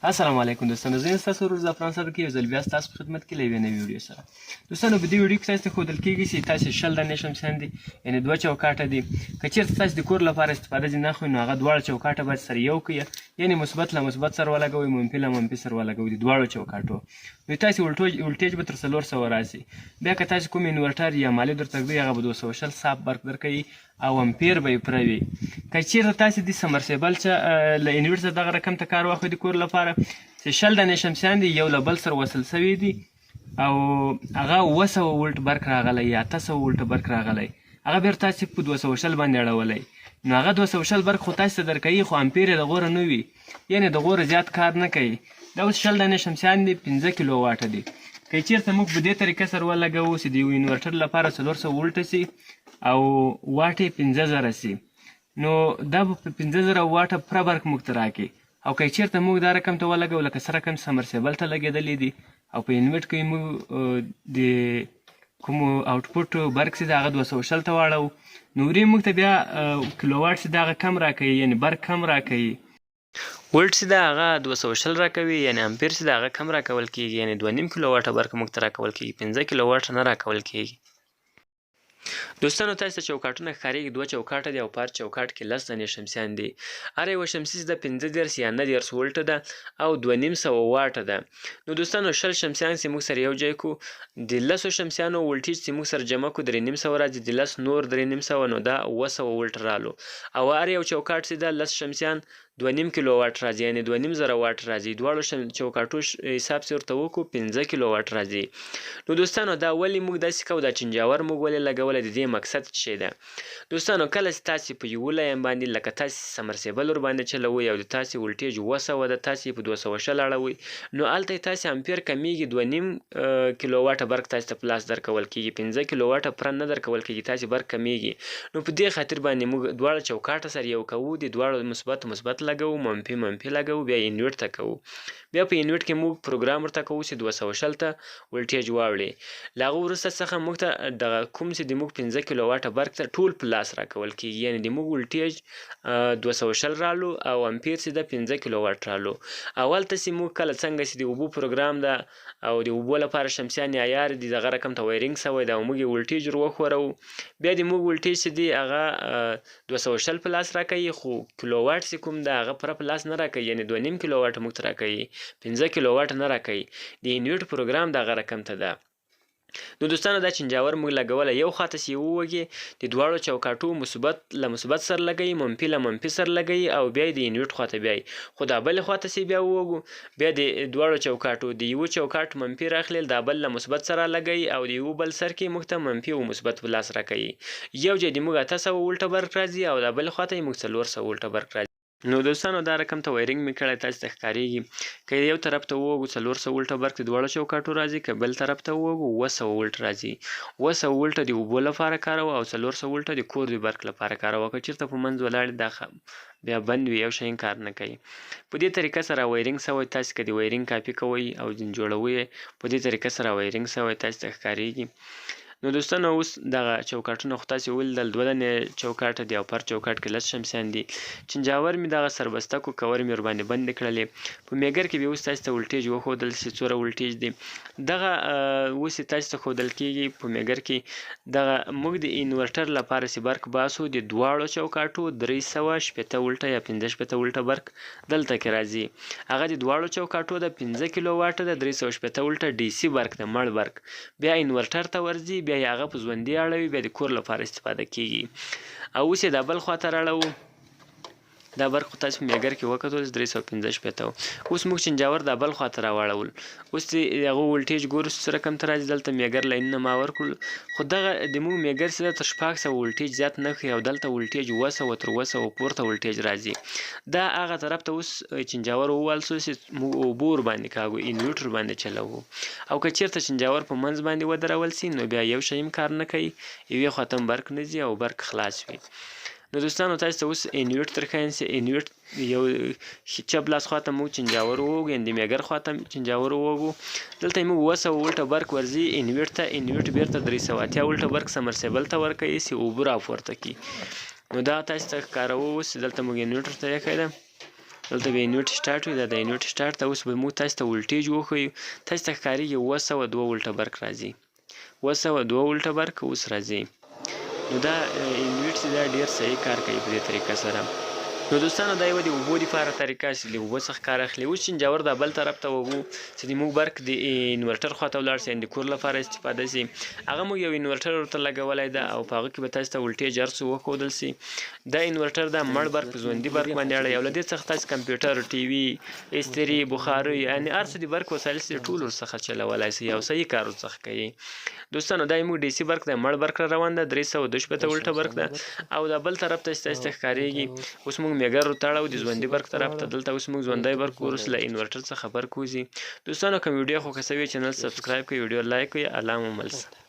السلام علیکم دوستانو، زه یم ستاسو ورور زعفران صدقي، یو ځل بیا ستاسو په خدمت کې له یوې نوې ویډیو سره. دوستانو، په دې ویډیو کې تاسو ته ښودل کېږي چې تاسې 20 دانې شمسیان دي، یعنې 2 چوکاټه دي. که چېرته تاسې د کور لپاره استفاده ځینې نه اخلئ، نو هغه دواړه چوکاټه باید سره یو کړئ، یعنې مثبت له مثبت سره ولګوئ، منفي له منفي سره ولګوئ د دواړو چوکاټو. نو تاسې ولټیج به تر 400 راسي. بیا که تاسې کوم انورټر یا مالي درته ږدي، هغه به 220 صاف برق درکوي او امپیر به یې پوره وي. که چېرته تاسې د سمرسیبل له انورټر دغه رقم ته کار واخلئ د کور لپاره، چې 20 دانې شمسیان دي، یو له بل سره وصل سوي دي او هغه 200 ولټ برق راغلی یا 800 ولټ برق راغلی، هغه بېرته تاسې په 220 باندې اړولی. نو هغه 220 برق خو تاسې ته درکوي، خو امپیر یې د غوره نه وي، یعنې د غوره زیات کار نه کوي. دا اوس 20 دانې شمسیان دي، 15 کیلو واټه دي. که چېرته موږ په دې طریقه سره ولګوو چې د یو انورټر لپاره 400 ولټه سي او واټ یې 15000 سي، نو دا به په 15000 واټه پوره برق موږ ته راکړي. او که چېرته موږ دا رقم ته ولګوو لکه څه رقم سمرسیبل ته لګېدلی دي او په انورټ کې موږ د کوم آوټپوټ برق چې د هغه 220 ته واړوو، نو وروی موږ ته بیا کیلو واټ چې د هغه کم راکوي، یعنې برق کم راکوي. ولټ چې د هغه 220 راکوي، یعنې امپیر چې د هغه کم راکول کېږي، یعنې 2.5 کیلو واټه برق موږ ته راکول کېږي، 15 کیلو واټه نه راکول کېږي. دوستانو، تاسو ته چوکاټونه ښکارېږي، 2 چوکاټه دي او په هر چوکاټ کې 10 دانې شمسیان دي. هر یوه شمسي د 15 یا 19 ولټه ده او 2.5 واټه ده. نو دوستانو، 20 شمسیان چې موږ سره یو ځای کړو، د 10 شمسیانو ولټیج چې موږ سره جمع کړو 3.5 راځي، د 10 نور 3.5، نو دا 200 ولټ رالو. او هر یو چوکاټ چې ده 10 شمسیان 2.5 کیلو واټ راځي، یعنې 2500 واټ راځي. دواړو چوکاټو حساب چې ورته وکړو 15 کیلو واټ راځي. نو دوستانو، دا ولې موږ داسې کوو، دا چنجاور موږ ولې لګولی، د دې مقصد څه شی ده؟ دوستانو، کله چې تاسې په یوه لاین باندې لکه تاسې سمرسیبل ورباندې چلوئ او د تاسې ولټیج 200 ده، تاسې په 220 اړوئ، نو هلته یې تاسې امپیر کمیږي، 2.5 کیلو واټه برق تاسې ته په لاس درکول کېږي، 15 کیلو واټه پوره نه درکول کېږي، تاسې برق کمیږي. نو په دې خاطر باندې موږ دواړه چوکاټه سره یو کوو، د دواړو مثبت لګوو، منفي لګوو، بیا انورټ ته کوو. بیا په انورټ کې موږ پروګرام ورته کوو چې 220 ته ولټیج واوړي. له هغه وروسته څخه موږ ته دغه کوم چې د موږ 15 کیلو واټه برق ته ټول په لاس راکول کېږي، یعنې د موږ ولټیج 220 رالو او امپیر چې ده 15 کیلو واټ رالو. او هلته چې موږ کله څنګه چې د اوبو پروګرام ده او د اوبو لپاره شمسیان عیار دي، دغه رقم ته وایرینګ سوی ده او موږ یې ولټیج ور وښوروو، بیا د موږ ولټیج چې دی هغه 220 په لاس راکوي، خو کیلو واټ چې کوم ده هغه پوره په لاس نه راکوي، یعنې 2.5 کیلو واټه موږ ته راکوي، 15 کیلو واټه نه راکوي. د انورټ پروګرام دغه رقم ته ده. نو دوستانو، دا چنجاور موږ لګولی، یو خواته چې ووږي د دواړو چوکاټو مثبت له مثبت سره لګوي، منفي له منفي سره لګوي، او بیا د انورټ خواته بیایي. خو دا بلې خواته چې بیا ووږو، بیا د دواړو چوکاټو د یوه چوکاټ منفي راخلل، دا بل له مثبت سره لګوي او د یوه بل سر کې موږ ته منفي او مثبت په لاس راکوي. یو ځای د موږ 800 ولټه برق راځي او دا بلې خواته یې موږ 400 ولټه برق راځي. نو دوستانو، دا رقم ته وایرینګ مې کړی، تاسې ته ښکارېږي. که یو طرف ته ووږو 400 ولټه برق د دواړو چوکاټو راځي، که بل طرف ته ووږو 200 ولټ راځي. 200 ولټه د اوبو لپاره کاروه او 400 ولټه د کور د برق لپاره کاروه. که چېرته په منځ ولاړ دا بیا بند وي، یو شی کار نه کوي. په دې طریقه سره وایرینګ سوی، تاسې که د وایرینګ کاپي کوئ او جوړوئ، په دې طریقه سره وایرینګ سوی تاسې ته ښکارېږي. نو دوستانو، اوس دغه چوکاټونه خو تاسې ولیدل، 2 دانې چوکاټه دي او په هر چوکاټ کې 10 شمسیان دي. چنجاور مې دغه سربسته کو، کور مې ورباندې بندې کړلې. په میګر کې بیا اوس تاسې ته ولټیج وښودل چې څومره ولټیج دی. دغه اوس یې تاسې ته ښودل کېږي په میګر کې. دغه موږ د انورټر لپاره چې برق باسو، د دواړو چوکاټو 360 ولټه یا 15 ولټه برق دلته کې راځي. هغه د دواړو چوکاټو د 15 کیلو واټه د 360 ولټه ډي سي برق د مړ برق بیا انورټر ته ورځي، بیا یې هغه په ژوندي اړوي، بیا د کور لپاره استفاده کېږي. او اوس یې دا بل خواته راړوو. دا برق خو تاسې په میګر کې وکتل 315. اوس موږ چنجاور دا بل خواته راواړول. اوس د هغه ولټیج ګورو څه رقم ته راځي. دلته میګر لاینونه ما ورکړل، خو دغه د موږ میګر چې ده تر 600 ولټیج زیات نه ښیي او دلته ولټیج 200 تر 200 پورته ولټیج راځي. دا هغه طرف ته اوس چنجاور ووال سو چې موږ اوبه ورباندې کاږو، انورټر باندې چلوو. او که چېرته چنجاور په منځ باندې ودرول سي، نو بیا یو شی هم کار نه کوي، یوې خواته هم برق نه ځي او برق خلاص وي. نو دوستانو، تاسو ته اوس انورټ درښایم چې انورټ یو چپ لاس خواته موږ چنجاور ووږو، یعنې د میګر خواته چنجاور ووږو. دلته یې موږ 200 ولټه برق ورځي انورټ ته، انورټ بېرته 380 ولټه برق سمرسیبل ته ورکوي چې اوبه راپورته کړي. نو دا تاسو ته ښکاروو اوس دلته موږ انورټر ته ایښی ده. دلته به انویټ سټارټ وي. دا د انویټ سټارټ ته اوس به موږ تاسو ته ولټیج وښیو. تاسو ته ښکارېږي 202 ولټه برق راځي. 202 ولټه برق اوس راځي. نو دا انویټ چې دا ډېر صحیح کار کوي په دې طریقه سره. نو دوستانو دا یوه د اوبو دپاره طریقه چې له اوبو څخه کار اخلي. اوس چینجاور دا بل طرف ته وګو چې د موږ برق د انورټر خواته ولاړ سي، د کور لپاره استفاده سي. هغه موږ یو انورټر ورته لګولی ده او په هغه کې به تاسو ته ولټیج هر څه وښودل سي. دا انورټر دا مړ برق په ژوندي برق باندې اړوي او له دې څخه تاسو کمپیوټر، ټي وي، استري، بخارۍ، یعنې هر څه د برق وسایل چې ټول ورڅخه چلولی سي او صحیح کار ورڅخه کوي. دوستانو دا موږ ډي سي برق دی، مړ برق را روان ده، 362 ولټه برق ده او دا بل طرف ته چې تاسو ته ښکارېږي اوس موږ میګر ورتاړو د ژوندي برق طرف ته. دلته اوس موږ ژوندی برق وروسته له انورټر څخه برق وځي. دوستانو کوم ویډیو خوښه سوې چینل سبسکرایب کړئ، ویډیو لایک کړئ. الله مو مل شه.